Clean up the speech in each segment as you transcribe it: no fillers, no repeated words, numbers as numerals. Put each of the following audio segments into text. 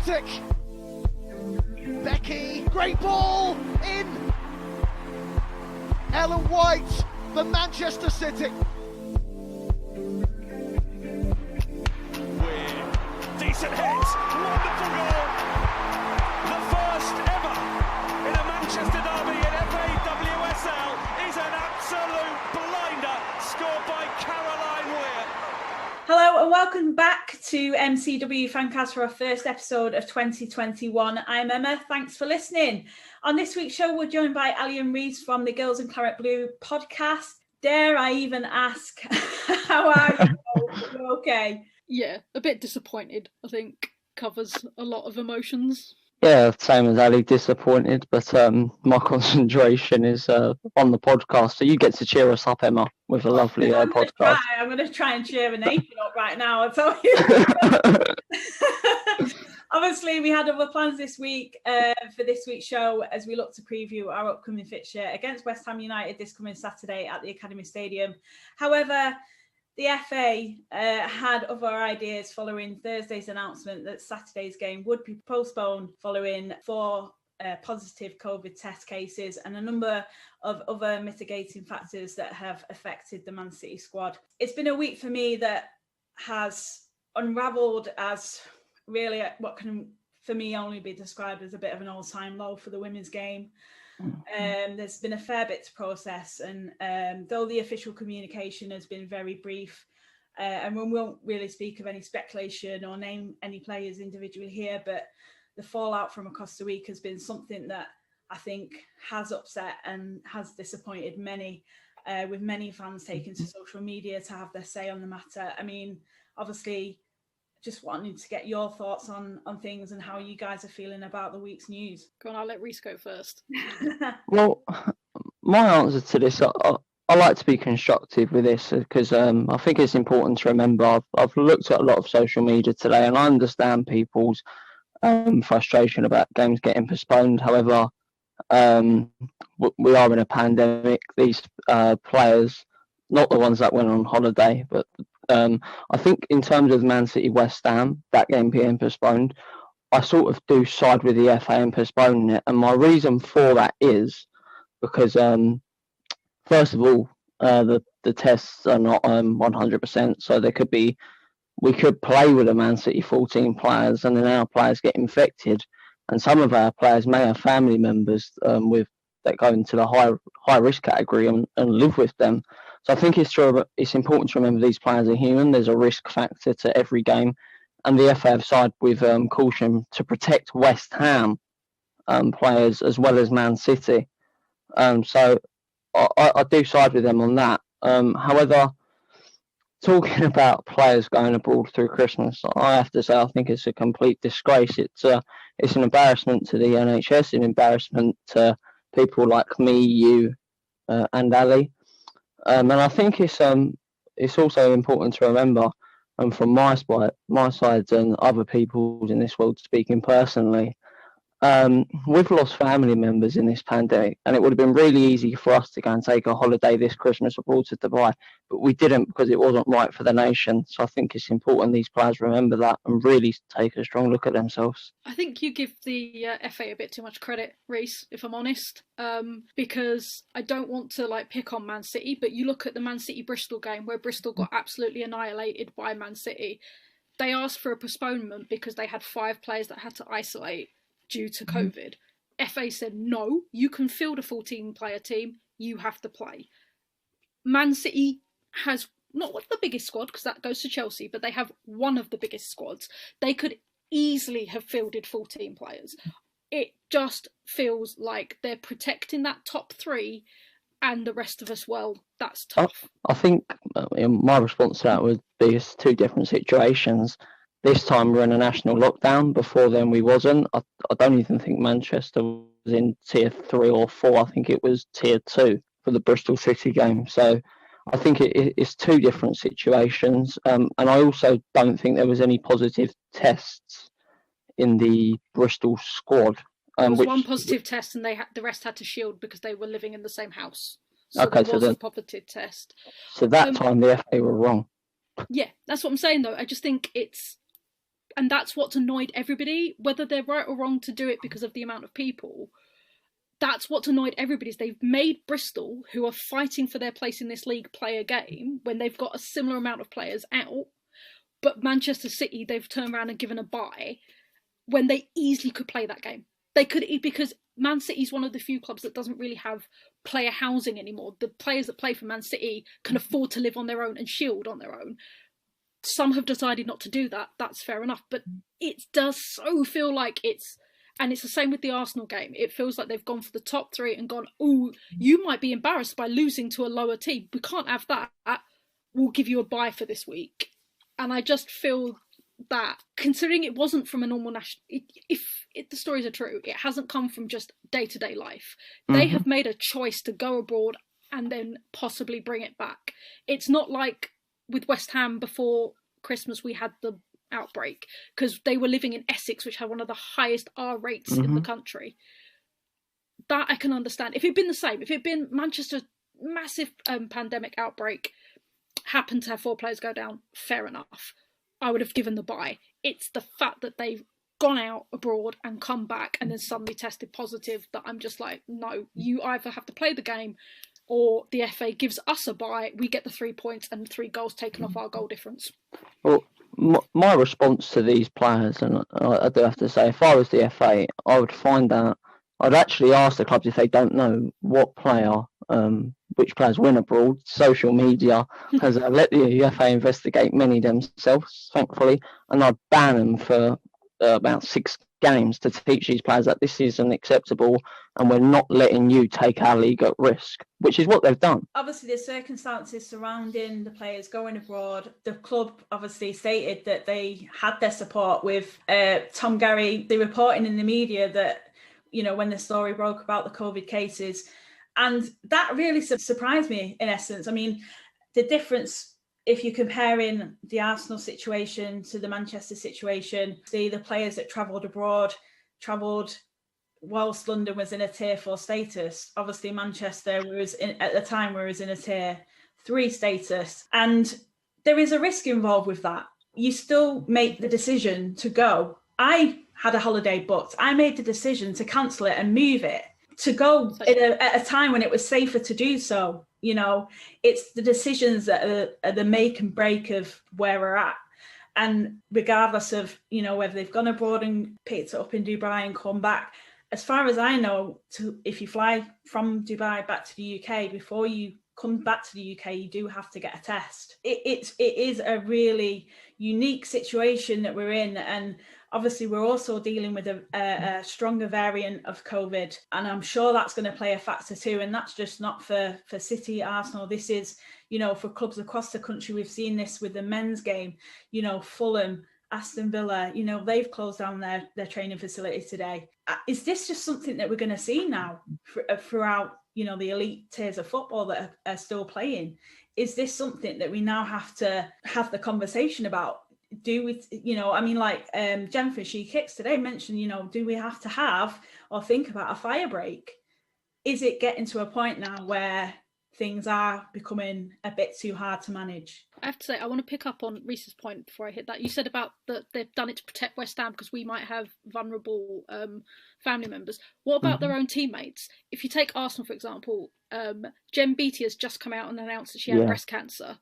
Celtic. Becky, great ball in. Ellen White for Manchester City. Weird. Decent hit. Wonderful goal. The first ever in a Manchester derby in FAWSL is an absolute blinder scored by Caroline Weir. Hello and welcome back to MCW Fancast for our first episode of 2021. I'm Emma, thanks for listening. On this week's show, we're joined by Allie and Reece from the Girls in Claret and Blue podcast. Dare I even ask, how are you? You okay? Yeah, a bit disappointed, I think, covers a lot of emotions. Yeah, same as Ali, disappointed, but my concentration is on the podcast, so you get to cheer us up, Emma, with a lovely podcast. I'm going to try and cheer a nation up right now, I'll tell you. Obviously, we had other plans this week for this week's show as we look to preview our upcoming fixture against West Ham United this coming Saturday at the Academy Stadium. However, the FA had other ideas following Thursday's announcement that Saturday's game would be postponed following 4 positive COVID test cases and a number of other mitigating factors that have affected the Man City squad. It's been a week for me that has unravelled as really what can, for me, only be described as a bit of an all-time low for the women's game. There's been a fair bit to process, and though the official communication has been very brief, and we won't really speak of any speculation or name any players individually here, but the fallout from across the week has been something that I think has upset and has disappointed many, with many fans taking to social media to have their say on the matter. I mean, obviously, just wanting to get your thoughts on things and how you guys are feeling about the week's news. Go on, I'll let Reece go first. Well, my answer to this, I like to be constructive with this because I think it's important to remember I've looked at a lot of social media today and I understand people's frustration about games getting postponed. However, we are in a pandemic. These players, not the ones that went on holiday, but I think in terms of Man City West Ham, that game being postponed, I sort of do side with the FA and postponing it. And my reason for that is because, first of all, the tests are not 100%. So we could play with a Man City 14 players and then our players get infected. And some of our players may have family members that go into the high risk category and live with them. So I think it's important to remember these players are human. There's a risk factor to every game. And the FA have sided with caution to protect West Ham players as well as Man City. So I do side with them on that. However, talking about players going abroad through Christmas, I have to say I think it's a complete disgrace. It's an embarrassment to the NHS, an embarrassment to people like me, you, and Ali. And I think it's also important to remember, and from my side and other people in this world speaking personally, we've lost family members in this pandemic, and it would have been really easy for us to go and take a holiday this Christmas abroad to Dubai, but we didn't because it wasn't right for the nation. So I think it's important these players remember that and really take a strong look at themselves. I think you give the FA a bit too much credit, Reece, if I'm honest, because I don't want to pick on Man City, but you look at the Man City Bristol game where Bristol got absolutely annihilated by Man City. They asked for a postponement because they had 5 players that had to isolate due to COVID. FA said, no, you can field a 14-player team, you have to play. Man City has not the biggest squad, because that goes to Chelsea, but they have one of the biggest squads. They could easily have fielded 14 players. It just feels like they're protecting that top 3 and the rest of us, well, that's tough. I think my response to that would be it's 2 different situations. This time we're in a national lockdown. Before then we wasn't. I don't even think Manchester was in tier 3 or 4. I think it was tier 2 for the Bristol City game. So I think it's 2 different situations. And I also don't think there was any positive tests in the Bristol squad. There was one positive test and the rest had to shield because they were living in the same house. So okay, there was a positive test. So that time the FA were wrong. Yeah, that's what I'm saying though. I just think And that's what's annoyed everybody, whether they're right or wrong to do it because of the amount of people. That's what's annoyed everybody, is they've made Bristol, who are fighting for their place in this league, play a game when they've got a similar amount of players out. But Manchester City, they've turned around and given a bye when they easily could play that game. They could, because Man City's one of the few clubs that doesn't really have player housing anymore. The players that play for Man City can afford to live on their own and shield on their own. Some have decided not to do that. That's fair enough. But it does so feel like it's... And it's the same with the Arsenal game. It feels like they've gone for the top three and gone, oh, you might be embarrassed by losing to a lower team. We can't have that. We'll give you a bye for this week. And I just feel that, considering it wasn't from a normal national... If the stories are true, it hasn't come from just day-to-day life. They have made a choice to go abroad and then possibly bring it back. It's not like with West Ham before Christmas we had the outbreak, because they were living in Essex, which had one of the highest R rates in the country. That I can understand. If it'd been the same, if it'd been Manchester's massive pandemic outbreak, happened to have 4 players go down, fair enough. I would have given the bye. It's the fact that they've gone out abroad and come back and then suddenly tested positive that I'm just like, no, you either have to play the game or the FA gives us a bye, we get the 3 points and 3 goals taken off our goal difference. Well, my response to these players, and I do have to say, if I was the FA, I would find out. I'd actually ask the clubs if they don't know what player, which players win abroad. Social media has let the UEFA investigate many themselves, thankfully, and I'd ban them for about 6 games to teach these players that this isn't acceptable and we're not letting you take our league at risk, which is what they've done. Obviously, the circumstances surrounding the players going abroad, the club obviously stated that they had their support with Tom Gary. They reporting in the media that, you know, when the story broke about the COVID cases, and that really surprised me in essence. I mean, the difference, if you're comparing the Arsenal situation to the Manchester situation, the players that travelled abroad, travelled whilst London was in a tier 4 status. Obviously, Manchester at the time was in a tier 3 status. And there is a risk involved with that. You still make the decision to go. I had a holiday booked. I made the decision to cancel it and move it, to go at a time when it was safer to do so. You know, it's the decisions that are the make and break of where we're at. And regardless of, you know, whether they've gone abroad and picked it up in Dubai and come back, as far as I know, if you fly from Dubai back to the UK, before you come back to the UK, you do have to get a test. It is a really unique situation that we're in. And obviously, we're also dealing with a stronger variant of COVID, and I'm sure that's going to play a factor too. And that's just not for City, Arsenal. This is, you know, for clubs across the country. We've seen this with the men's game. You know, Fulham, Aston Villa, you know, they've closed down their training facility today. Is this just something that we're going to see now throughout, you know, the elite tiers of football that are still playing? Is this something that we now have to have the conversation about? Do we, you know, I mean, like Jennifer, she kicks today mentioned, you know, do we have to have or think about a fire break? Is it getting to a point now where things are becoming a bit too hard to manage? I have to say, I want to pick up on Reece's point before I hit that. You said about that they've done it to protect West Ham because we might have vulnerable family members. What about their own teammates? If you take Arsenal, for example, Jen Beattie has just come out and announced that she had breast cancer.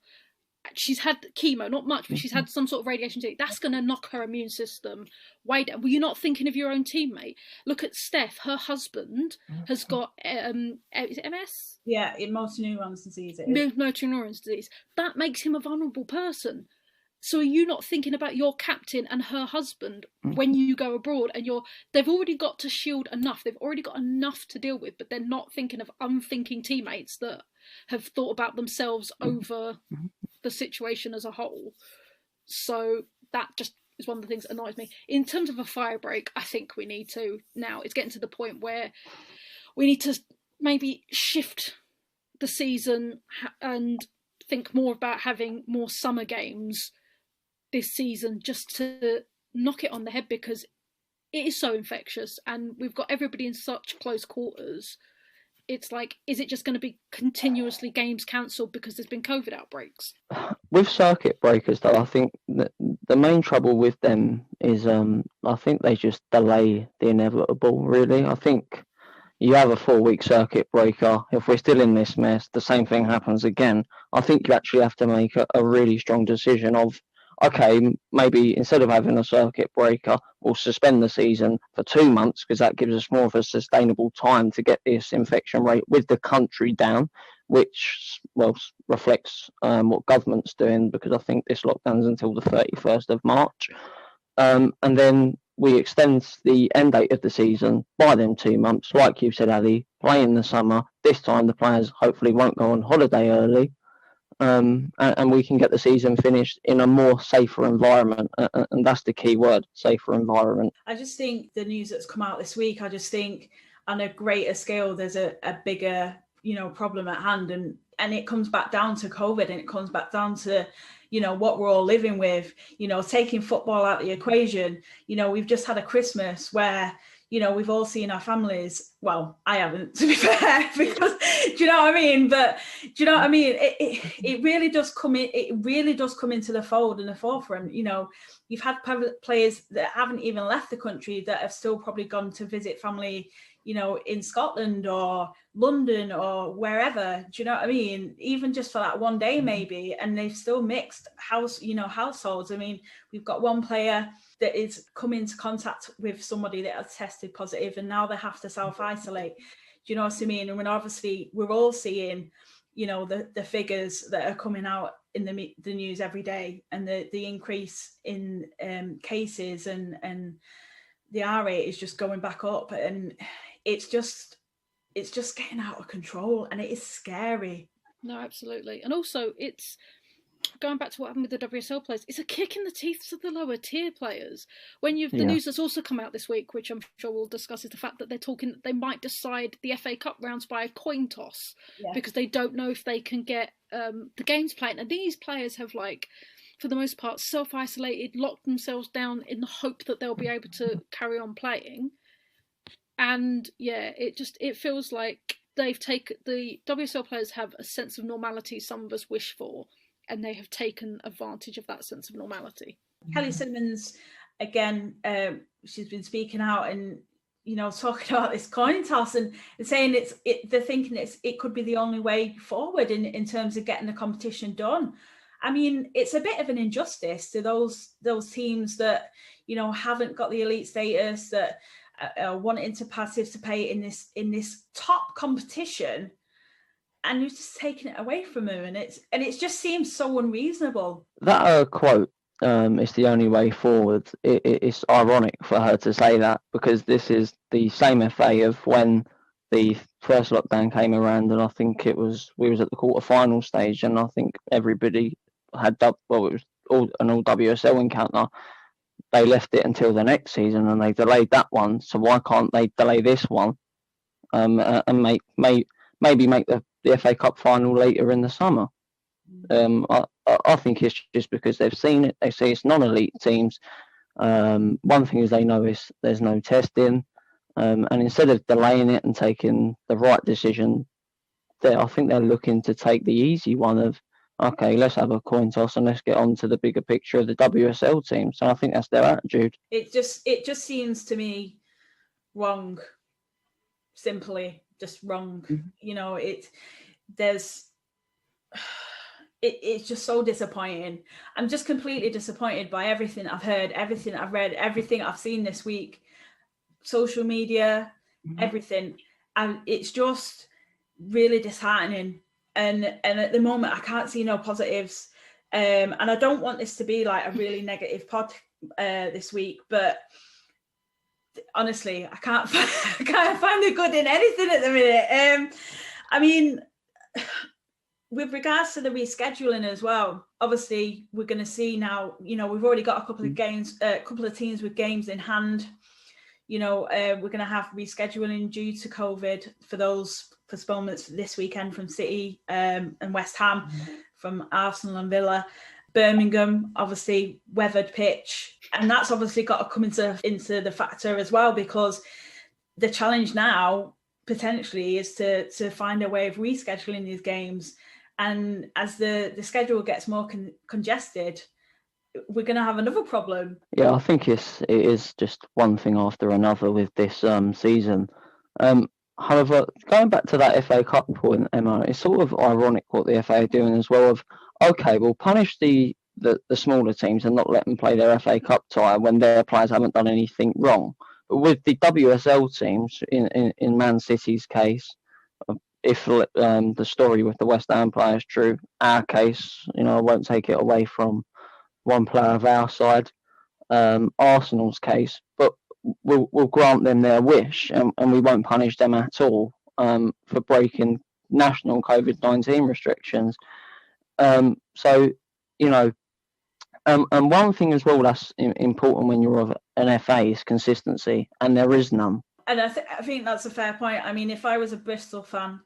She's had chemo, not much, but she's had some sort of radiation. That's going to knock her immune system way down. Were you not thinking of your own teammate? Look at Steph. Her husband has got, is it MS? Yeah, motor neurons disease. Motor neurons disease. That makes him a vulnerable person. So are you not thinking about your captain and her husband when you go abroad? And they've already got to shield enough. They've already got enough to deal with, but they're not thinking of unthinking teammates that have thought about themselves over the situation as a whole. So that just is one of the things that annoys me. In terms of a fire break, I think we need to, now it's getting to the point where we need to maybe shift the season and think more about having more summer games this season, just to knock it on the head, because it is so infectious and we've got everybody in such close quarters. It's like, is it just going to be continuously games cancelled because there's been COVID outbreaks? With circuit breakers, though, I think that the main trouble with them is I think they just delay the inevitable. Really, I think you have a 4-week circuit breaker. If we're still in this mess, the same thing happens again. I think you actually have to make a really strong decision of, okay, maybe instead of having a circuit breaker, we'll suspend the season for 2 months because that gives us more of a sustainable time to get this infection rate with the country down, which, well, reflects what government's doing, because I think this lockdown's until the 31st of March. And then we extend the end date of the season by them 2 months. Like you said, Allie, play in the summer. This time the players hopefully won't go on holiday early. And we can get the season finished in a more safer environment. And that's the key word, safer environment. I just think the news that's come out this week, I just think on a greater scale, there's a bigger, problem at hand. And it comes back down to COVID, and it comes back down to, what we're all living with, taking football out of the equation. We've just had a Christmas where, we've all seen our families. Well, I haven't, to be fair, because do you know what I mean? But do you know what I mean? It really does come in. It really does come into the fold and the forefront. You've had players that haven't even left the country that have still probably gone to visit family, in Scotland or London or wherever. Do you know what I mean? Even just for that one day, maybe, and they've still mixed households. I mean, we've got one player that is come into contact with somebody that has tested positive, and now they have to self-isolate. Do you know what I mean? And when obviously we're all seeing, the figures that are coming out in the news every day, and the increase in cases and the R rate is just going back up, and it's just getting out of control, and it is scary. No, absolutely. And also, it's going back to what happened with the WSL players, it's a kick in the teeth to the lower tier players. When the news that's also come out this week, which I'm sure we'll discuss, is the fact that they're talking that they might decide the FA Cup rounds by a coin toss, because they don't know if they can get the games played. And these players have, for the most part, self-isolated, locked themselves down in the hope that they'll be able to carry on playing. And it feels like the WSL players have a sense of normality some of us wish for, and they have taken advantage of that sense of normality. Kelly Simmons, again, she's been speaking out and, talking about this coin toss and saying they're thinking it could be the only way forward in terms of getting the competition done. I mean, it's a bit of an injustice to those teams that, haven't got the elite status, that are wanting to participate in this top competition, and you're just taking it away from them, and it just seems so unreasonable. That quote, "It's the only way forward." It's ironic for her to say that, because this is the same FA of when the first lockdown came around, and I think we was at the quarter-final stage, and I think everybody had it was an all WSL encounter. They left it until the next season, and they delayed that one. So why can't they delay this one, and maybe make the FA Cup final later in the summer? I think it's just because they've seen it. They see it's non-elite teams. One thing is they know is there's no testing, and instead of delaying it and taking the right decision, I think they're looking to take the easy one of, okay, let's have a coin toss and let's get on to the bigger picture of the WSL team. So I think that's their attitude. It just seems to me wrong. Simply just wrong. Mm-hmm. It's just so disappointing. I'm just completely disappointed by everything I've heard, everything I've read, everything I've seen this week, social media, everything. And it's just really disheartening. And at the moment, I can't see no positives. And I don't want this to be like a really negative pod this week, but honestly, I can't find the good in anything at the minute. I mean, with regards to the rescheduling as well, obviously we're going to see now, we've already got a couple of teams with games in hand. We're going to have rescheduling due to COVID for those postponements this weekend from City and West Ham, from Arsenal and Villa. Birmingham, obviously weathered pitch, and that's obviously got to come into the factor as well, because the challenge now potentially is to find a way of rescheduling these games. And as the schedule gets more congested, we're going to have another problem. Yeah, I think it is just one thing after another with this season. However, going back to that FA Cup point, Emma, it's sort of ironic what the FA are doing as well. Of okay, we'll punish the smaller teams and not let them play their FA Cup tie when their players haven't done anything wrong. But with the WSL teams, in Man City's case, if the story with the West Ham player is true, our case, I won't take it away from one player of our side, Arsenal's case, but we'll grant them their wish, and we won't punish them at all for breaking national COVID-19 restrictions. So, and one thing as well that's important when you're of an FA is consistency, and there is none. And I think that's a fair point. I mean, if I was a Bristol fan,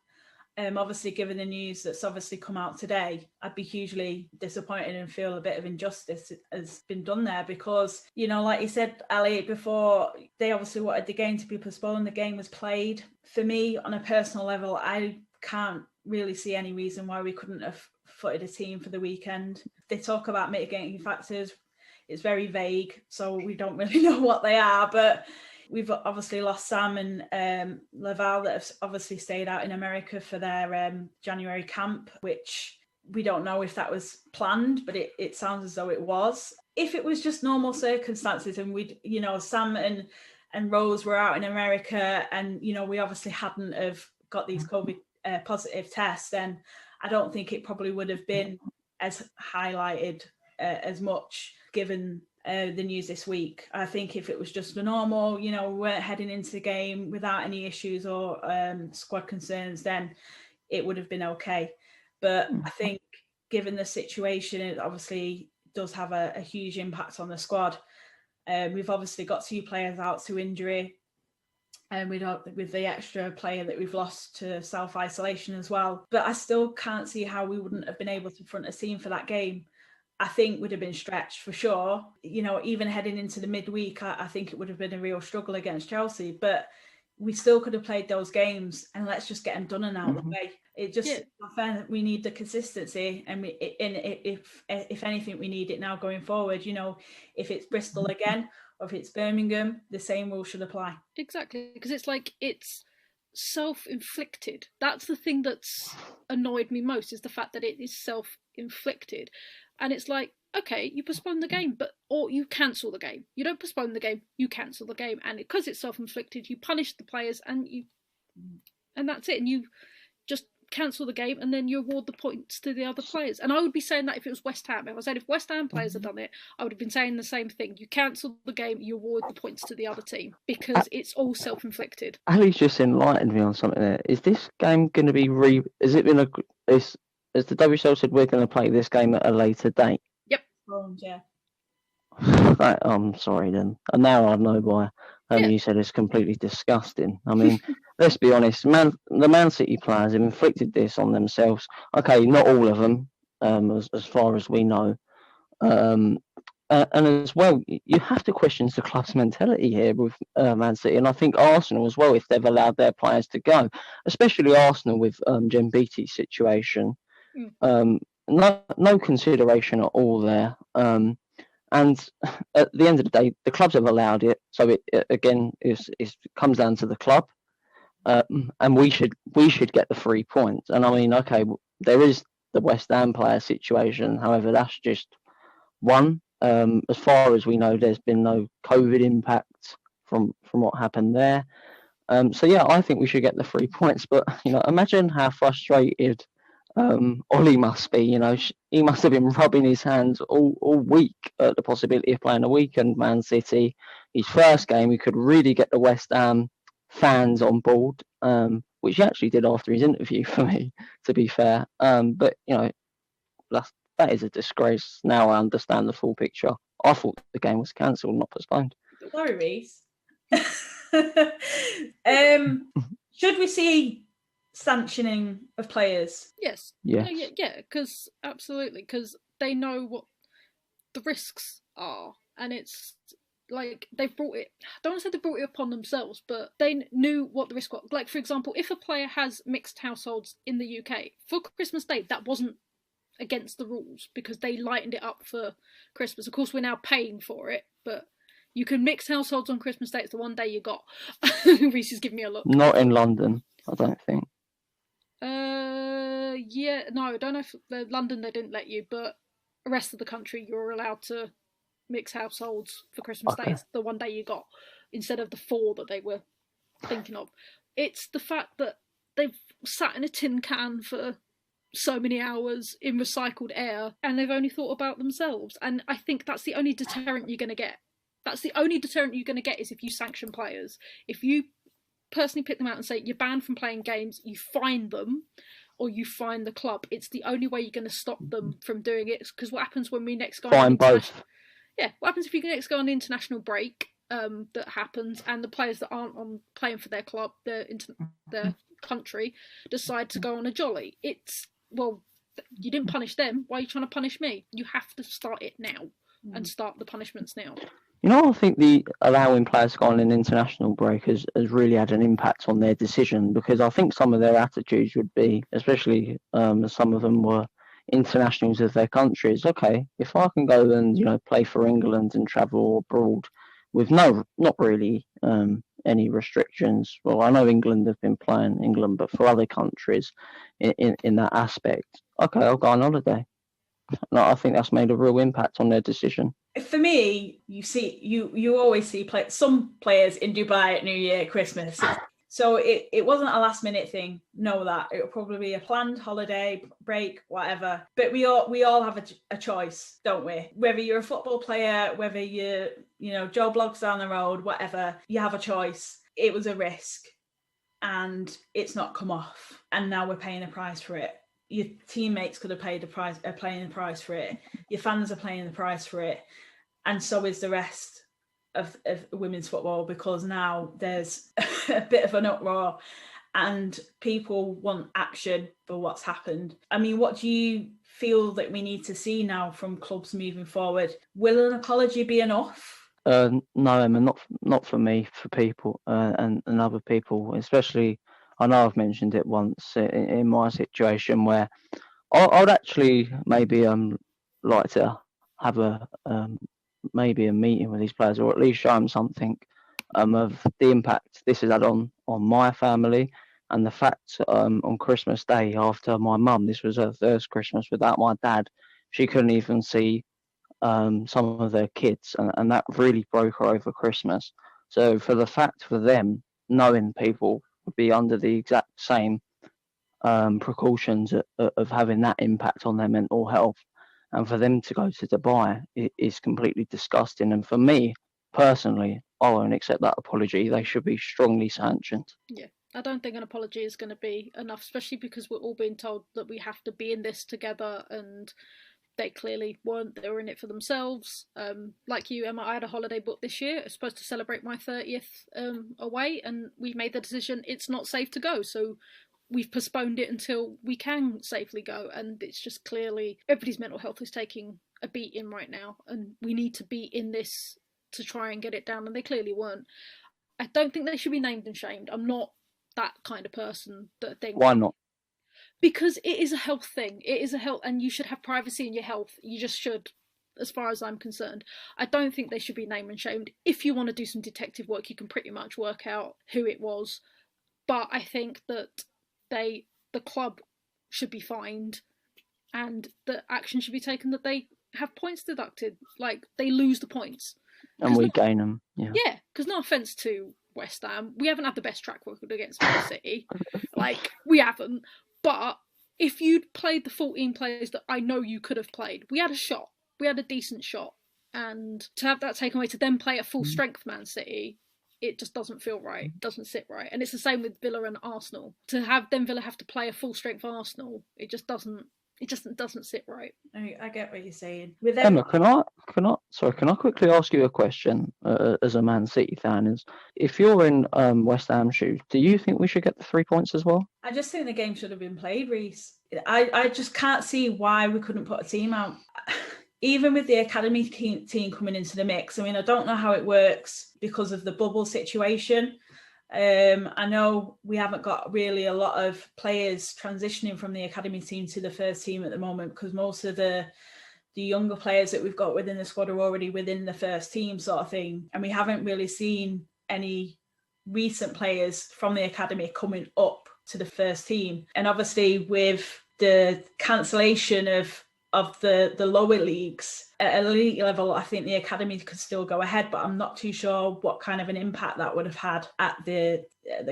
obviously given the news that's obviously come out today, I'd be hugely disappointed and feel a bit of injustice has been done there because, like you said, Allie, before, they obviously wanted the game to be postponed. The game was played. For me, on a personal level, I can't really see any reason why we couldn't have footed a team for the weekend. They talk about mitigating factors. It's very vague, so we don't really know what they are, but we've obviously lost Sam and Laval that have obviously stayed out in America for their January camp, which we don't know if that was planned, but it sounds as though it was. If it was just normal circumstances and we'd, Sam and Rose were out in America and, we obviously hadn't have got these COVID positive tests, then I don't think it probably would have been as highlighted as much given the news this week. I think if it was just a normal, we weren't heading into the game without any issues or squad concerns, then it would have been okay. But I think given the situation, it obviously does have a huge impact on the squad. We've obviously got 2 players out to injury, and with the extra player that we've lost to self-isolation as well. But I still can't see how we wouldn't have been able to front a team for that game. I think would have been stretched for sure. Even heading into the midweek, I think it would have been a real struggle against Chelsea. But we still could have played those games, and let's just get them done and out of the way. It just we need the consistency, and if anything, we need it now going forward. If it's Bristol again or if it's Birmingham, the same rule should apply. Exactly, because it's self-inflicted. That's the thing that's annoyed me most, is the fact that it is self-inflicted. And it's like, okay, you postpone the game, or you cancel the game. You don't postpone the game, you cancel the game. And because it's self-inflicted, you punish the players and that's it. And you just cancel the game, and then you award the points to the other players. And I would be saying that if it was West Ham. If I said if West Ham players had done it, I would have been saying the same thing. You cancel the game, you award the points to the other team, because it's all self-inflicted. Allie's just enlightened me on something there. Is this game going to be has the WSL said we're going to play this game at a later date? Yep. Yeah. I'm sorry then. And now I know why. You said it's completely disgusting. I mean, let's be honest. The Man City players have inflicted this on themselves. Okay, not all of them, as far as we know. And as well, you have to question the club's mentality here with Man City, and I think Arsenal as well, if they've allowed their players to go, especially Arsenal with Jen Beattie's situation. No consideration at all there. And at the end of the day, the clubs have allowed it. So it again comes down to the club, and we should get the 3 points. And I mean, okay, there is the West Ham player situation. However, that's just one. As far as we know, there's been no COVID impact from what happened there. So yeah, I think we should get the 3 points. But imagine how frustrated Ollie must be. He must have been rubbing his hands all week at the possibility of playing a weekend Man City. His first game, he could really get the West Ham fans on board, which he actually did after his interview for me, to be fair. But that is a disgrace. Now I understand the full picture. I thought the game was cancelled, not postponed. Sorry, Reece. Should we see sanctioning of players? Yes. Yeah, because absolutely, because they know what the risks are, and it's like they've brought it. I don't want to say they brought it upon themselves, but they knew what the risk was. Like, for example, if a player has mixed households in the UK for Christmas Day, that wasn't against the rules because they lightened it up for Christmas. Of course, we're now paying for it, but you can mix households on Christmas Day. It's the one day you got. Reece is giving me a look. Not in London, I don't think. Yeah, no, I don't know if London they didn't let you, but the rest of the country you're allowed to mix households for Christmas Day. It's the one day you got instead of the 4 that they were thinking of. It's the fact that they've sat in a tin can for so many hours in recycled air and they've only thought about themselves. And I think that's the only deterrent you're going to get. That's the only deterrent you're going to get is if you sanction players. If you personally pick them out and say you're banned from playing games, you fine them or you fine the club. It's the only way you're going to stop them from doing it. Because what happens when we next go Fine both. Yeah, what happens if you next go on the international break? That happens, and the players that aren't on playing for their club, their country, decide to go on a jolly. It's well, you didn't punish them. Why are you trying to punish me? You have to start it now and start the punishments now. You know, I think the allowing players to go on an international break has really had an impact on their decision because I think some of their attitudes would be, especially some of them were internationals of their countries. Okay, if I can go and play for England and travel abroad with not really any restrictions. Well, I know England have been playing England, but for other countries in that aspect, okay, I'll go on holiday. No, I think that's made a real impact on their decision. For me, you always see some players in Dubai at New Year, Christmas. So it wasn't a last minute thing. Know that it'll probably be a planned holiday, break, whatever. But we all have a choice, don't we? Whether you're a football player, whether you're Joe Blogs down the road, whatever, you have a choice. It was a risk, and it's not come off. And now we're paying a price for it. Your teammates could have paid paying the price for it. Your fans are paying the price for it, and so is the rest of women's football, because now there's a bit of an uproar and people want action for what's happened. I mean, what do you feel that we need to see now from clubs moving forward? Will an apology be enough? No, Emma, not for me, for people and other people, especially. I know I've mentioned it once in my situation where I'd actually maybe like to have maybe a meeting with these players, or at least show them something of the impact this has had on my family, and the fact on Christmas Day after my mum, this was her first Christmas without my dad, she couldn't even see some of their kids, and that really broke her over Christmas. So for the fact for them, knowing people would be under the exact same precautions of having that impact on their mental health, and for them to go to Dubai is completely disgusting. And for me personally, I won't accept that apology. They should be strongly sanctioned. Yeah, I don't think an apology is going to be enough, especially because we're all being told that we have to be in this together, and they clearly weren't. They were in it for themselves. Like you, Emma, I had a holiday booked this year. I was supposed to celebrate my 30th away, and we made the decision it's not safe to go. So we've postponed it until we can safely go. And it's just clearly everybody's mental health is taking a beating right now, and we need to be in this to try and get it down. And they clearly weren't. I don't think they should be named and shamed. I'm not that kind of person that thinks. Why not? Because it is a health thing. It is a health, and you should have privacy in your health. You just should, as far as I'm concerned. I don't think they should be named and shamed. If you want to do some detective work, you can pretty much work out who it was. But I think that the club should be fined, and the action should be taken that they have points deducted. Like, they lose the points. And we gain them. Yeah, because no offence to West Ham, we haven't had the best track record against Man City. Like, we haven't. But if you'd played the 14 players that I know you could have played, we had a shot. We had a decent shot. And to have that taken away, to then play a full-strength Man City, it just doesn't feel right. It doesn't sit right. And it's the same with Villa and Arsenal. To have then Villa have to play a full-strength Arsenal, it just doesn't sit right. I get what you're saying. Emma, can I quickly ask you a question as a Man City fan? Is if you're in West Ham shoes, do you think we should get the 3 points as well? I just think the game should have been played, Reece. I just can't see why we couldn't put a team out. Even with the academy team coming into the mix, I mean, I don't know how it works because of the bubble situation. I know we haven't got really a lot of players transitioning from the academy team to the first team at the moment, because most of the younger players that we've got within the squad are already within the first team sort of thing. And we haven't really seen any recent players from the academy coming up to the first team. And obviously with the cancellation of the lower leagues at elite level, I think the academy could still go ahead, but I'm not too sure what kind of an impact that would have had at the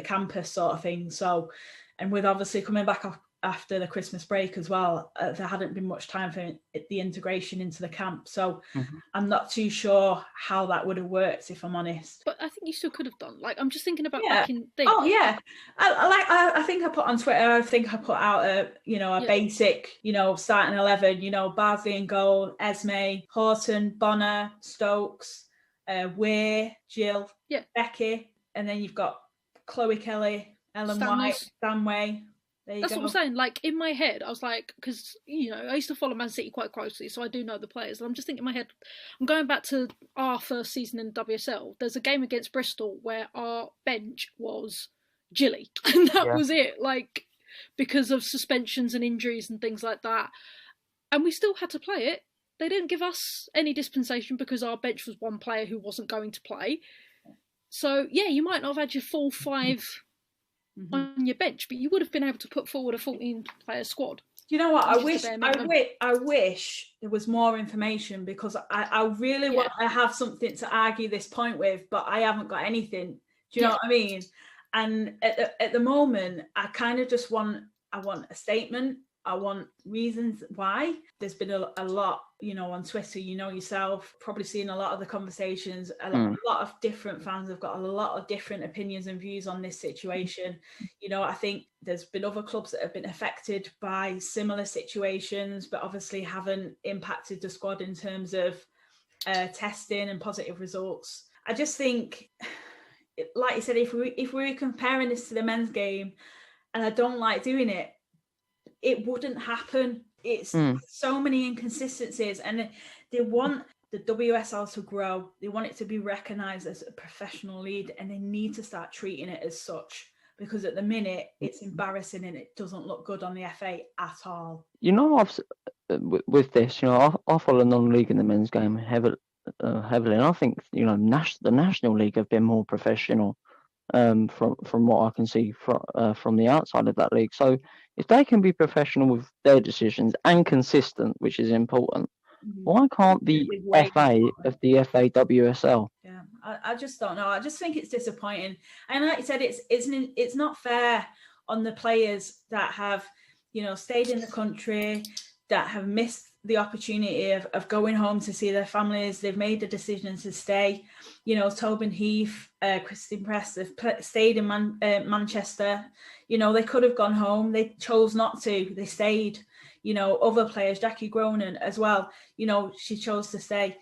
campus sort of thing. So, and with obviously coming back after the Christmas break as well, there hadn't been much time for the integration into the camp. So I'm not too sure how that would have worked, if I'm honest. But I think you still could have done. Like, I'm just thinking about Yeah. back in things. Oh yeah, I think I put on Twitter. I think I put out a basic starting 11. Bardsley in goal, Esme, Horton, Bonner, Stokes, Weir, Jill, Becky, and then you've got Chloe Kelly, Ellen White, Stanway. That's what I'm saying. Like, in my head, I was like, because, I used to follow Man City quite closely, so I do know the players. And I'm just thinking in my head, I'm going back to our first season in WSL. There's a game against Bristol where our bench was Jilly. And that was it. Like, because of suspensions and injuries and things like that. And we still had to play it. They didn't give us any dispensation because our bench was one player who wasn't going to play. So, yeah, you might not have had your full 5... on your bench, but you would have been able to put forward a 14-player squad. You know what? I wish there was more information, because I really want to have something to argue this point with, but I haven't got anything. Do you know what I mean? And at the moment, I kind of just want a statement. I want reasons why. There's been a lot, on Twitter, yourself, probably seeing a lot of the conversations. A lot of different fans have got a lot of different opinions and views on this situation. I think there's been other clubs that have been affected by similar situations, but obviously haven't impacted the squad in terms of testing and positive results. I just think, like you said, if we were comparing this to the men's game, and I don't like doing it, it wouldn't happen. It's so many inconsistencies, and they want the WSL to grow. They want it to be recognised as a professional league, and they need to start treating it as such, because at the minute it's embarrassing and it doesn't look good on the FA at all. With this, I follow non-league in the men's game heavily, and I think the National League have been more professional. From what I can see from the outside of that league. So if they can be professional with their decisions and consistent, which is important, why can't the FA of the FAWSL? Yeah, I just don't know. I just think it's disappointing. And like you said, it's not fair on the players that have, stayed in the country, that have missed the opportunity of going home to see their families. They've made the decision to stay. Tobin Heath, Christine Press have stayed in Manchester. They could have gone home. They chose not to. They stayed. Other players, Jackie Gronin as well, she chose to stay.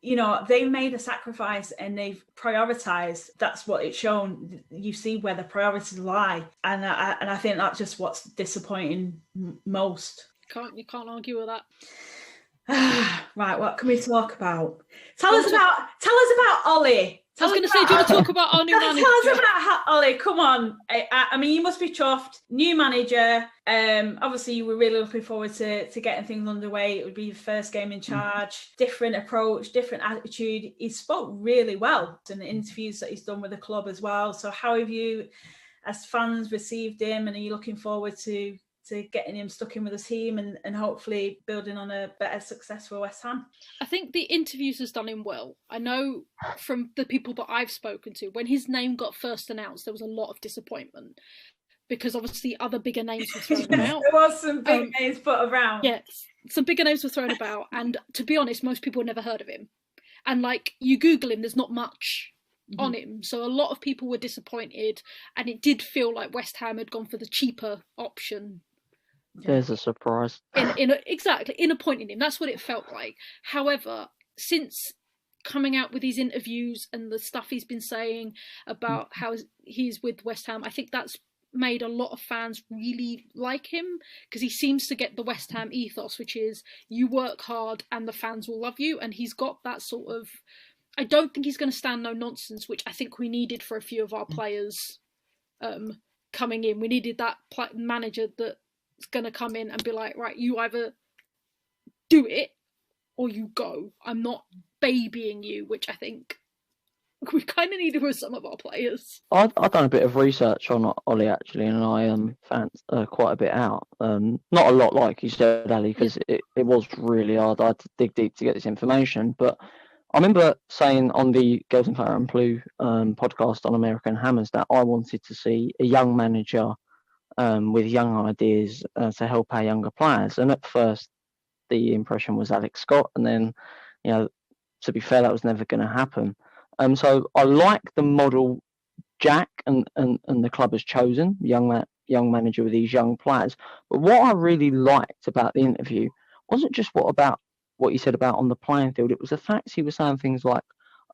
They've made a sacrifice and they've prioritised. That's what it's shown. You see where the priorities lie. And I think that's just what's disappointing most. You can't argue with that. Right, what can we talk about? Tell us about Ollie. I was going to say, do you want to talk about our new manager? Tell us about Ollie. Come on. I mean, you must be chuffed. New manager. Obviously, you were really looking forward to getting things underway. It would be your first game in charge. Different approach, different attitude. He spoke really well in the interviews that he's done with the club as well. So how have you, as fans, received him? And are you looking forward to getting him stuck in with the team and hopefully building on a better success for West Ham? I think the interviews has done him well. I know from the people that I've spoken to, when his name got first announced, there was a lot of disappointment because obviously other bigger names were thrown about. There was some big names put around. Yes, some bigger names were thrown about, and to be honest, most people had never heard of him. And like, you Google him, there's not much on him, so a lot of people were disappointed, and it did feel like West Ham had gone for the cheaper option. There's a surprise. Exactly, in appointing him. That's what it felt like. However, since coming out with these interviews and the stuff he's been saying about how he's with West Ham, I think that's made a lot of fans really like him, because he seems to get the West Ham ethos, which is you work hard and the fans will love you, and he's got that sort of I don't think he's going to stand no nonsense, which I think we needed for a few of our players coming in. We needed that manager that's going to come in and be like, right, you either do it or you go. I'm not babying you, which I think we kind of needed with some of our players. I've done a bit of research on Ollie actually, and I found quite a bit out. Not a lot, like you said, Ali, because it was really hard. I had to dig deep to get this information. But I remember saying on the Girls in Claret and Blue podcast on American Hammers that I wanted to see a young manager with young ideas to help our younger players. And at first, the impression was Alex Scott, and then, to be fair, that was never going to happen. So I like the model Jack and the club has chosen, young manager with these young players. But what I really liked about the interview wasn't just what he said about on the playing field. It was the fact he was saying things like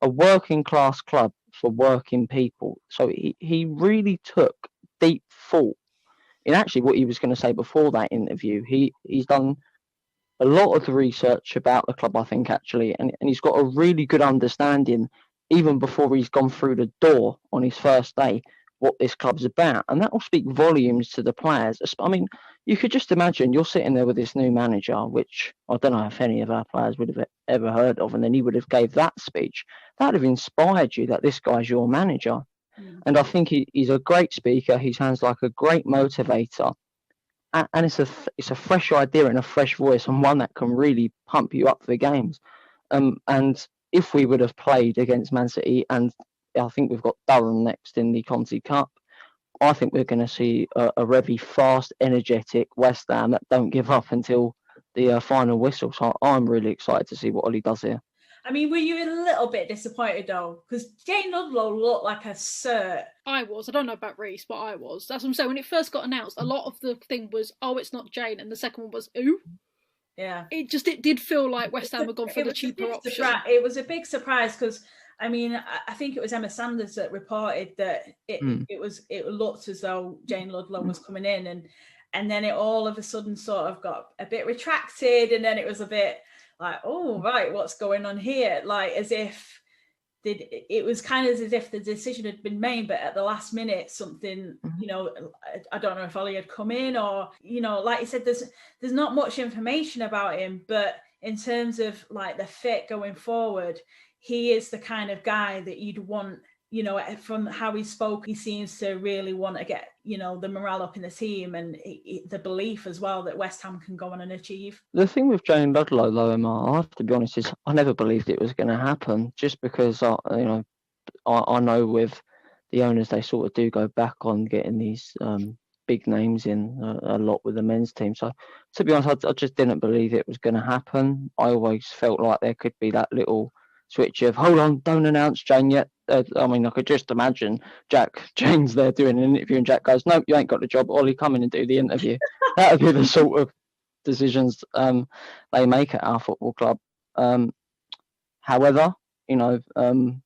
a working class club for working people. So he really took deep thought in actually what he was going to say before that interview. He's done a lot of the research about the club, I think, actually, and he's got a really good understanding, even before he's gone through the door on his first day, what this club's about. And that will speak volumes to the players. I mean, you could just imagine you're sitting there with this new manager, which I don't know if any of our players would have ever heard of, and then he would have gave that speech. That would have inspired you that this guy's your manager. And I think he's a great speaker. He sounds like a great motivator. And it's a fresh idea and a fresh voice, and one that can really pump you up for the games. And if we would have played against Man City, and I think we've got Durham next in the Conti Cup, I think we're going to see a very fast, energetic West Ham that don't give up until the final whistle. So I'm really excited to see what Ollie does here. I mean, were you a little bit disappointed though? Because Jane Ludlow looked like a cert. I was. I don't know about Reece, but I was. That's what I'm saying. When it first got announced, a lot of the thing was, oh, it's not Jane, and the second one was, ooh. Yeah. It did feel like West Ham had gone for the cheaper option. It was a big surprise because, I mean, I think it was Emma Sanders that reported that it looked as though Jane Ludlow was coming in, and then it all of a sudden sort of got a bit retracted, and then it was a bit like, oh, right, what's going on here? Like, as if it was kind of as if the decision had been made, but at the last minute, something, I don't know if Ollie had come in or, like you said, there's not much information about him, but in terms of like the fit going forward, he is the kind of guy that you'd want, from how he spoke, he seems to really want to get, the morale up in the team and the belief as well that West Ham can go on and achieve. The thing with Jane Ludlow, though, Emma, I have to be honest, is I never believed it was going to happen, just because, I know with the owners, they sort of do go back on getting these big names in a lot with the men's team. So, to be honest, I just didn't believe it was going to happen. I always felt like there could be that little switch of, hold on, don't announce Jane yet. I mean, I could just imagine Jane's there doing an interview and Jack goes, nope, you ain't got the job. Ollie, come in and do the interview. That would be the sort of decisions they make at our football club. However, in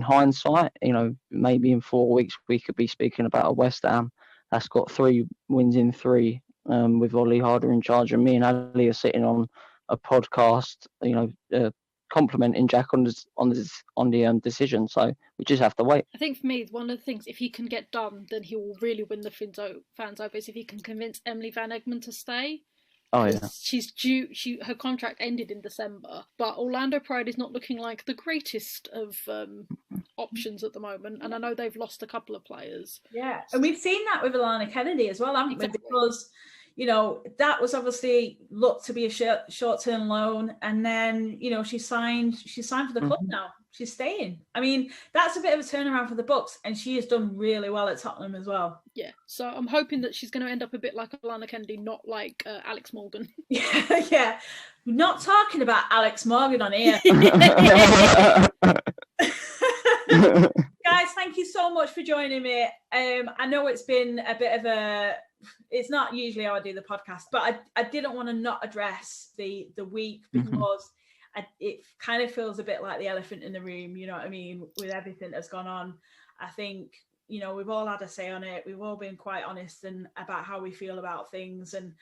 hindsight, maybe in 4 weeks we could be speaking about a West Ham that's got 3 wins in 3 with Ollie Harder in charge, and me and Ali are sitting on a podcast, complimenting Jack on the decision. So we just have to wait. I think for me, one of the things, if he can get done, then he will really win the fans over, is if he can convince Emily Van Egmond to stay. Oh yeah, she's due. Her contract ended in December, but Orlando Pride is not looking like the greatest of options at the moment, and I know they've lost a couple of players. Yeah, and we've seen that with Alana Kennedy as well, haven't we? Because that was obviously looked to be a short-term loan, and then she signed for the club now. She's staying. I mean, that's a bit of a turnaround for the Bucks, and she has done really well at Tottenham as well. Yeah, so I'm hoping that she's going to end up a bit like Alana Kennedy, not like Alex Morgan. Yeah. We're not talking about Alex Morgan on here. Guys, thank you so much for joining me. I know it's been a bit of it's not usually how I do the podcast, but I didn't want to not address the week because it kind of feels a bit like the elephant in the room, you know what I mean, with everything that's gone on. I think, we've all had a say on it. We've all been quite honest about how we feel about things. And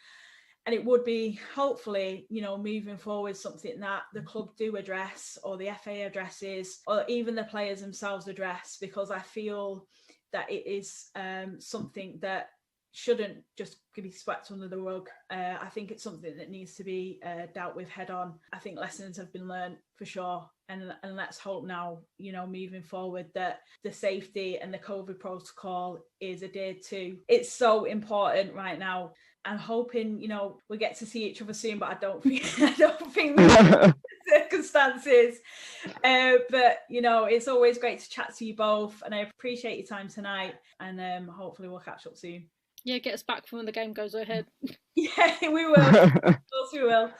And it would be, hopefully, moving forward, something that the club do address, or the FA addresses, or even the players themselves address, because I feel that it is something that shouldn't just be swept under the rug. I think it's something that needs to be dealt with head on. I think lessons have been learned for sure. And let's hope now, moving forward, that the safety and the COVID protocol is adhered to. It's so important right now. I'm hoping, we get to see each other soon, but I don't think we circumstances. But it's always great to chat to you both, and I appreciate your time tonight. And hopefully we'll catch up soon. Yeah, get us back from when the game goes ahead. Yeah, we will. Of course we will.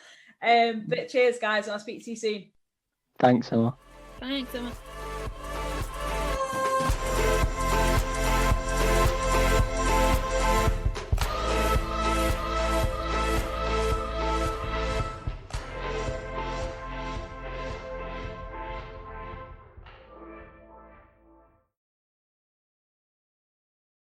But cheers, guys, and I'll speak to you soon. Thanks, Emma. Thanks, Emma.